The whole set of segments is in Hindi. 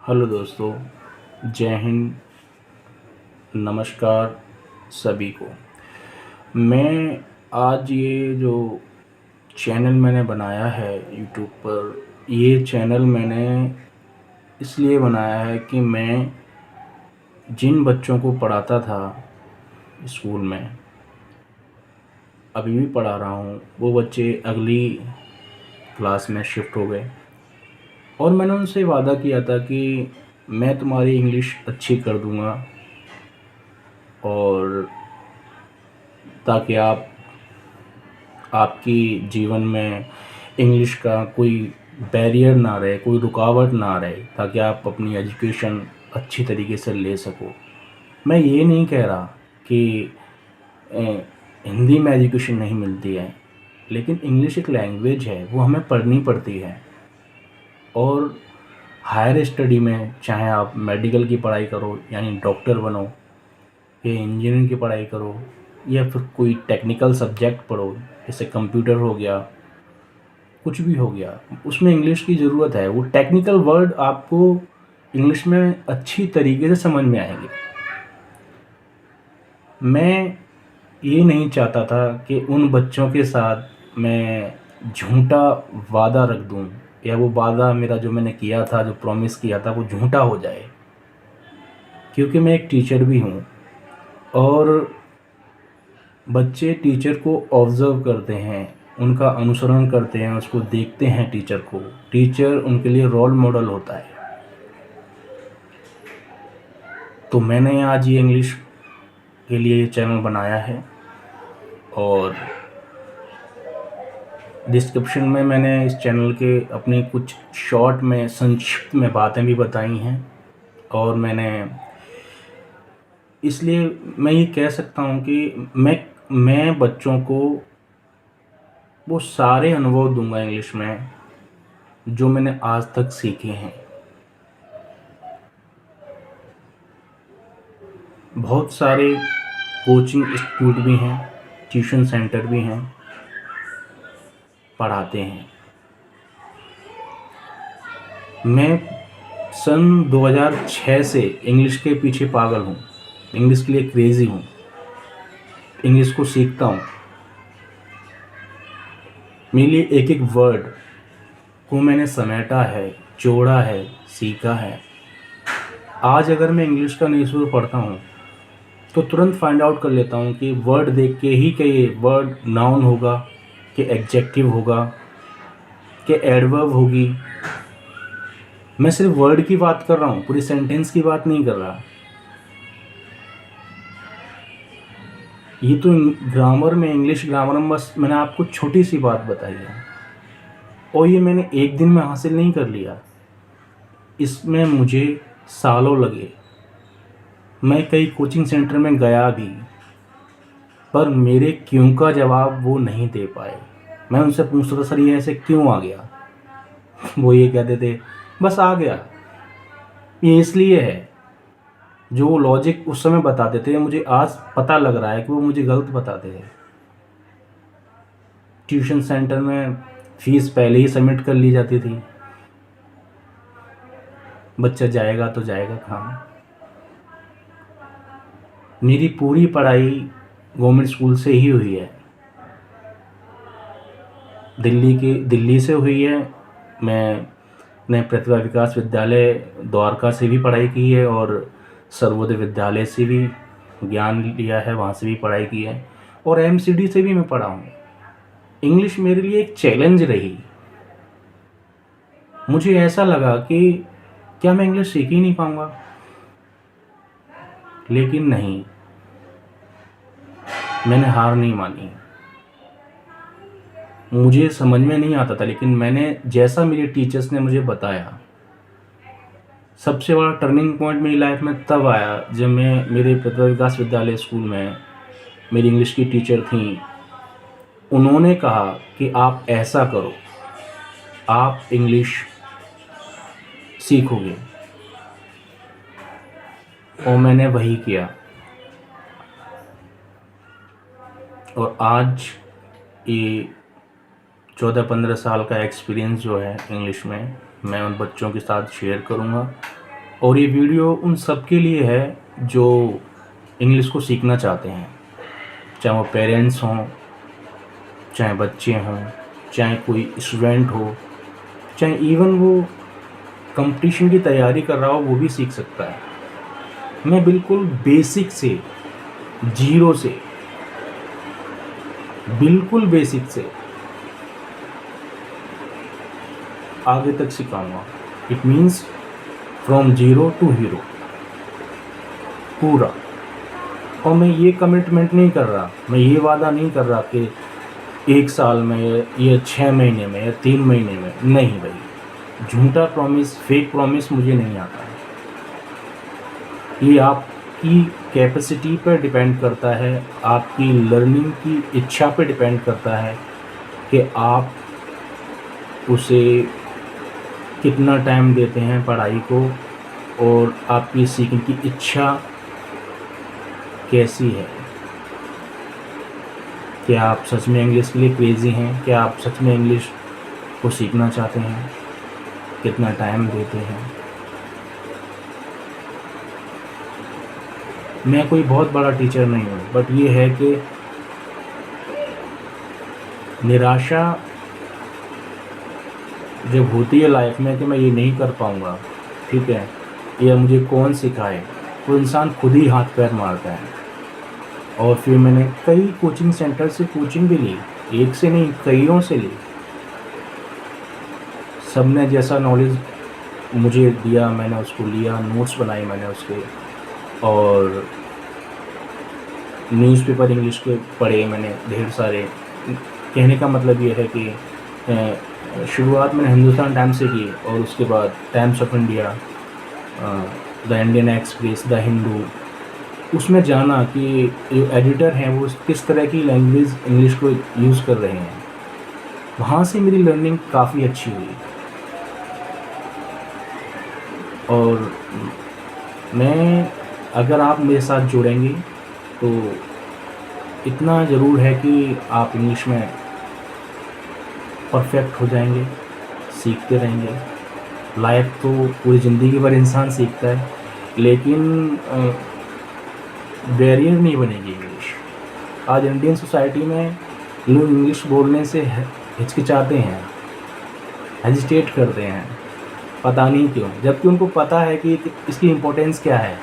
हेलो दोस्तों, जय हिंद, नमस्कार सभी को। मैं आज ये जो चैनल मैंने बनाया है यूट्यूब पर, ये चैनल मैंने इसलिए बनाया है कि मैं जिन बच्चों को पढ़ाता था स्कूल में, अभी भी पढ़ा रहा हूँ, वो बच्चे अगली क्लास में शिफ्ट हो गए और मैंने उनसे वादा किया था कि मैं तुम्हारी इंग्लिश अच्छी कर दूँगा और ताकि आपकी जीवन में इंग्लिश का कोई बैरियर ना रहे, कोई रुकावट ना रहे, ताकि आप अपनी एजुकेशन अच्छी तरीके से ले सको। मैं ये नहीं कह रहा कि हिंदी में एजुकेशन नहीं मिलती है, लेकिन इंग्लिश एक लैंग्वेज है, वो हमें पढ़नी पड़ती है। और हायर स्टडी में चाहे आप मेडिकल की पढ़ाई करो यानी डॉक्टर बनो, या इंजीनियरिंग की पढ़ाई करो, या फिर कोई टेक्निकल सब्जेक्ट पढ़ो, जैसे कंप्यूटर हो गया, कुछ भी हो गया, उसमें इंग्लिश की ज़रूरत है। वो टेक्निकल वर्ड आपको इंग्लिश में अच्छी तरीके से समझ में आएंगे। मैं ये नहीं चाहता था कि उन बच्चों के साथ मैं झूठा वादा रख दूं, या वो वादा मेरा जो मैंने किया था, जो प्रॉमिस किया था, वो झूठा हो जाए। क्योंकि मैं एक टीचर भी हूँ और बच्चे टीचर को ऑब्ज़र्व करते हैं, उनका अनुसरण करते हैं, उसको देखते हैं टीचर को। टीचर उनके लिए रोल मॉडल होता है। तो मैंने आज ये इंग्लिश के लिए ये चैनल बनाया है और डिस्क्रिप्शन में मैंने इस चैनल के अपनी कुछ शॉर्ट में, संक्षिप्त में बातें भी बताई हैं। और इसलिए मैं ये कह सकता हूँ कि मैं बच्चों को वो सारे अनुभव दूंगा इंग्लिश में जो मैंने आज तक सीखे हैं। बहुत सारे कोचिंग इंस्टीट्यूट भी हैं, ट्यूशन सेंटर भी हैं, पढ़ाते हैं। मैं सन 2006 से इंग्लिश के पीछे पागल हूँ, इंग्लिश के लिए क्रेज़ी हूँ, इंग्लिश को सीखता हूँ। मेरे लिए एक एक वर्ड को मैंने समेटा है, जोड़ा है, सीखा है। आज अगर मैं इंग्लिश का न्यूज़पेपर पढ़ता हूँ तो तुरंत फाइंड आउट कर लेता हूँ कि वर्ड देख के ही कि ये वर्ड नाउन होगा, कि एडजेक्टिव होगा, कि एडवर्ब होगी। मैं सिर्फ वर्ड की बात कर रहा हूँ, पूरी सेंटेंस की बात नहीं कर रहा। ये तो ग्रामर में, इंग्लिश ग्रामर में बस मैंने आपको छोटी सी बात बताई है और ये मैंने एक दिन में हासिल नहीं कर लिया, इसमें मुझे सालों लगे। मैं कई कोचिंग सेंटर में गया भी, पर मेरे क्यों का जवाब वो नहीं दे पाए। मैं उनसे पूछता था, सर ये ऐसे क्यों आ गया? वो ये कहते थे, बस आ गया, ये इसलिए है। जो लॉजिक उस समय बताते थे, मुझे आज पता लग रहा है कि वो मुझे गलत बताते थे। ट्यूशन सेंटर में फीस पहले ही सबमिट कर ली जाती थी, बच्चा जाएगा तो जाएगा कहाँ। मेरी पूरी पढ़ाई गवर्नमेंट स्कूल से ही हुई है, दिल्ली से हुई है। मैंने प्रतिभा विकास विद्यालय द्वारका से भी पढ़ाई की है और सर्वोदय विद्यालय से भी ज्ञान लिया है, वहाँ से भी पढ़ाई की है, और एमसीडी से भी मैं पढ़ा हूँ। इंग्लिश मेरे लिए एक चैलेंज रही। मुझे ऐसा लगा कि क्या मैं इंग्लिश सीख ही नहीं पाऊँगा, लेकिन नहीं, मैंने हार नहीं मानी। मुझे समझ में नहीं आता था, लेकिन मैंने जैसा मेरे टीचर्स ने मुझे बताया, सबसे बड़ा टर्निंग पॉइंट मेरी लाइफ में तब आया जब मैं मेरे प्रतिभा विकास विद्यालय स्कूल में मेरी इंग्लिश की टीचर थी। उन्होंने कहा कि आप ऐसा करो, आप इंग्लिश सीखोगे, और मैंने वही किया। और आज ये 14-15 साल का एक्सपीरियंस जो है इंग्लिश में, मैं उन बच्चों के साथ शेयर करूँगा और ये वीडियो उन सब के लिए है जो इंग्लिश को सीखना चाहते हैं, चाहे वो पेरेंट्स हों, चाहे बच्चे हों, चाहे कोई स्टूडेंट हो, चाहे इवन वो कंपटीशन की तैयारी कर रहा हो, वो भी सीख सकता है। मैं बिल्कुल बेसिक से, जीरो से, बिल्कुल बेसिक से आगे तक सिखाऊंगा। It means from zero to hero, पूरा। और मैं ये कमिटमेंट नहीं कर रहा, मैं ये वादा नहीं कर रहा कि 1 साल में या 6 महीने में या 3 महीने में। नहीं भाई, झूठा प्रॉमिस, फेक प्रॉमिस मुझे नहीं आता है। ये आपकी कैपेसिटी पर डिपेंड करता है, आपकी लर्निंग की इच्छा पे डिपेंड करता है कि आप उसे कितना टाइम देते हैं पढ़ाई को, और आपकी सीखने की इच्छा कैसी है। क्या आप सच में इंग्लिश के लिए क्रेज़ी हैं? क्या आप सच में इंग्लिश को सीखना चाहते हैं? कितना टाइम देते हैं? मैं कोई बहुत बड़ा टीचर नहीं हूँ, बट ये है कि निराशा जब होती है लाइफ में कि मैं ये नहीं कर पाऊँगा, ठीक है, या मुझे कौन सिखाए, तो इंसान खुद ही हाथ पैर मारता है। और फिर मैंने कई कोचिंग सेंटर से कोचिंग भी ली, एक से नहीं कईयों से ली। सब ने जैसा नॉलेज मुझे दिया मैंने उसको लिया, नोट्स बनाए मैंने उसके, और न्यूज़पेपर इंग्लिश के पढ़े मैंने ढेर सारे। कहने का मतलब ये है कि शुरुआत मैंने हिंदुस्तान टाइम्स से की, और उसके बाद times of India, the Indian express, the Hindu, उसमें जाना कि जो एडिटर हैं वो किस तरह की लैंग्वेज इंग्लिश को यूज़ कर रहे हैं। वहाँ से मेरी लर्निंग काफ़ी अच्छी हुई। और मैं, अगर आप मेरे साथ जुड़ेंगे तो इतना ज़रूर है कि आप इंग्लिश में परफेक्ट हो जाएंगे, सीखते रहेंगे। लाइफ तो पूरी ज़िंदगी भर इंसान सीखता है, लेकिन बैरियर नहीं बनेगी इंग्लिश। आज इंडियन सोसाइटी में लोग इंग्लिश बोलने से हिचकिचाते हैं, हेजिटेट करते हैं, पता नहीं क्यों, जबकि उनको पता है कि इसकी इम्पोर्टेंस क्या है।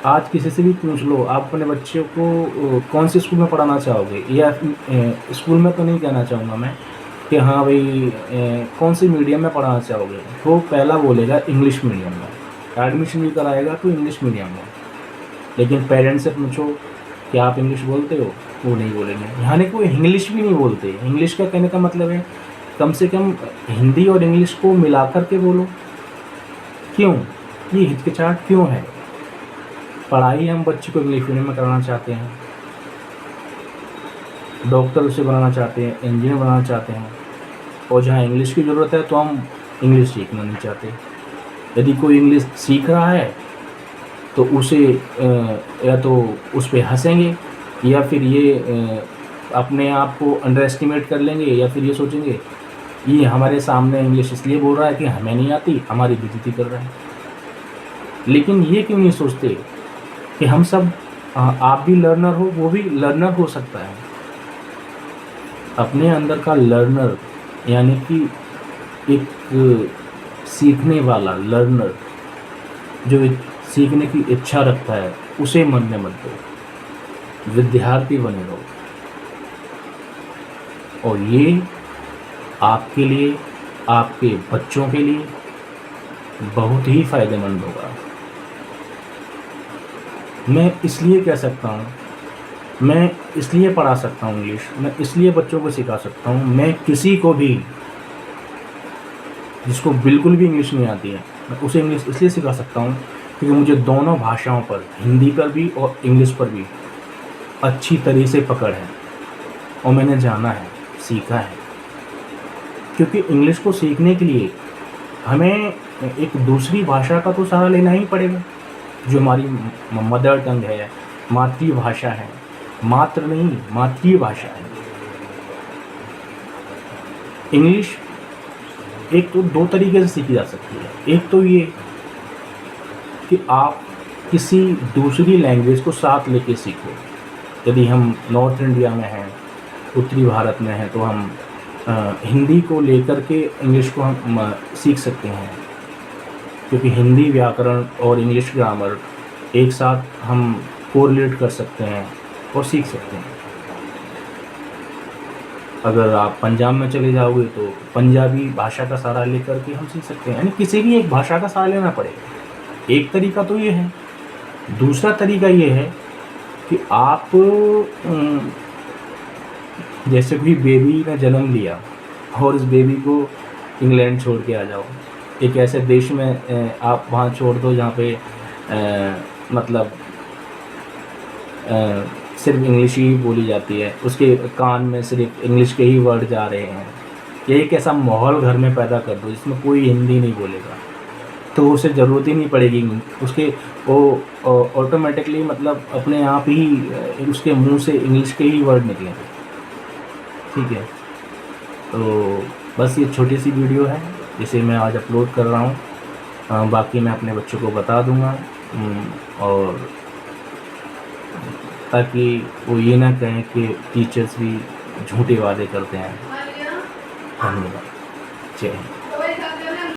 आज किसी से भी पूछ लो, आप अपने बच्चे को कौन से स्कूल में पढ़ाना चाहोगे, या स्कूल में तो नहीं कहना चाहूँगा मैं कि हाँ भाई कौन सी मीडियम में पढ़ाना चाहोगे, तो पहला बोलेगा इंग्लिश मीडियम में। एडमिशन भी कराएगा तो इंग्लिश मीडियम में। लेकिन पेरेंट्स से पूछो कि आप इंग्लिश बोलते हो, वो नहीं बोलेंगे। यानी कि वो इंग्लिश भी नहीं बोलते। इंग्लिश का कहने का मतलब है कम से कम हिंदी और इंग्लिश को मिलाकर के बोलो। क्यों ये हिचकिचाहट क्यों है? पढ़ाई हम बच्चे को इंग्लिश मीडियम में कराना चाहते हैं, डॉक्टर उसे बनाना चाहते हैं, इंजीनियर बनाना चाहते हैं, और जहाँ इंग्लिश की ज़रूरत है तो हम इंग्लिश सीखना नहीं चाहते। यदि कोई इंग्लिश सीख रहा है तो उसे या तो उस पर हंसेंगे, या फिर ये अपने आप को अंडर एस्टिमेट कर लेंगे, या फिर ये सोचेंगे ये हमारे सामने इंग्लिश इसलिए बोल रहा है कि हमें नहीं आती, हमारी बेइज्जती कर रहा है। लेकिन ये क्यों नहीं सोचते कि हम सब, आप भी लर्नर हो, वो भी लर्नर हो सकता है। अपने अंदर का लर्नर, यानी कि एक सीखने वाला लर्नर जो सीखने की इच्छा रखता है, उसे मन में मत दो, विद्यार्थी बने रहो। और ये आपके लिए, आपके बच्चों के लिए बहुत ही फ़ायदेमंद होगा। मैं इसलिए कह सकता हूँ, मैं इसलिए पढ़ा सकता हूँ इंग्लिश, मैं इसलिए बच्चों को सिखा सकता हूँ। मैं किसी को भी जिसको बिल्कुल भी इंग्लिश नहीं आती है, मैं उसे इंग्लिश इसलिए सिखा सकता हूँ क्योंकि मुझे दोनों भाषाओं पर, हिंदी पर भी और इंग्लिश पर भी अच्छी तरह से पकड़ है, और मैंने जाना है, सीखा है। क्योंकि इंग्लिश को सीखने के लिए हमें एक दूसरी भाषा का तो सहारा लेना ही पड़ेगा, जो हमारी मदर टंग है, मातृभाषा है। मात्र नहीं, मातृभाषा है। इंग्लिश एक तो दो तरीके से सीखी जा सकती है। एक तो ये कि आप किसी दूसरी लैंग्वेज को साथ लेके सीखो। यदि हम नॉर्थ इंडिया में हैं, उत्तरी भारत में हैं, तो हम हिंदी को लेकर के इंग्लिश को हम सीख सकते हैं, क्योंकि हिंदी व्याकरण और इंग्लिश ग्रामर एक साथ हम कोरिलेट कर सकते हैं और सीख सकते हैं। अगर आप पंजाब में चले जाओगे तो पंजाबी भाषा का सहारा लेकर के हम सीख सकते हैं, यानी किसी भी एक भाषा का सहारा लेना पड़ेगा। एक तरीका तो ये है। दूसरा तरीका ये है कि आप जैसे कोई बेबी ने जन्म लिया और इस बेबी को इंग्लैंड छोड़ के आ जाओ, एक ऐसे देश में आप वहाँ छोड़ दो जहाँ पे मतलब सिर्फ इंग्लिश ही बोली जाती है, उसके कान में सिर्फ इंग्लिश के ही वर्ड जा रहे हैं। ये एक ऐसा माहौल घर में पैदा कर दो जिसमें कोई हिंदी नहीं बोलेगा, तो उसे ज़रूरत ही नहीं पड़ेगी उसके, वो ऑटोमेटिकली मतलब अपने आप ही उसके मुंह से इंग्लिश के ही वर्ड निकलेंगे। ठीक है, तो बस ये छोटी सी वीडियो है जिसे मैं आज अपलोड कर रहा हूँ। बाकी मैं अपने बच्चों को बता दूँगा, और ताकि वो ये ना कहें कि टीचर्स भी झूठे वादे करते हैं। धन्यवाद। जय हिंद।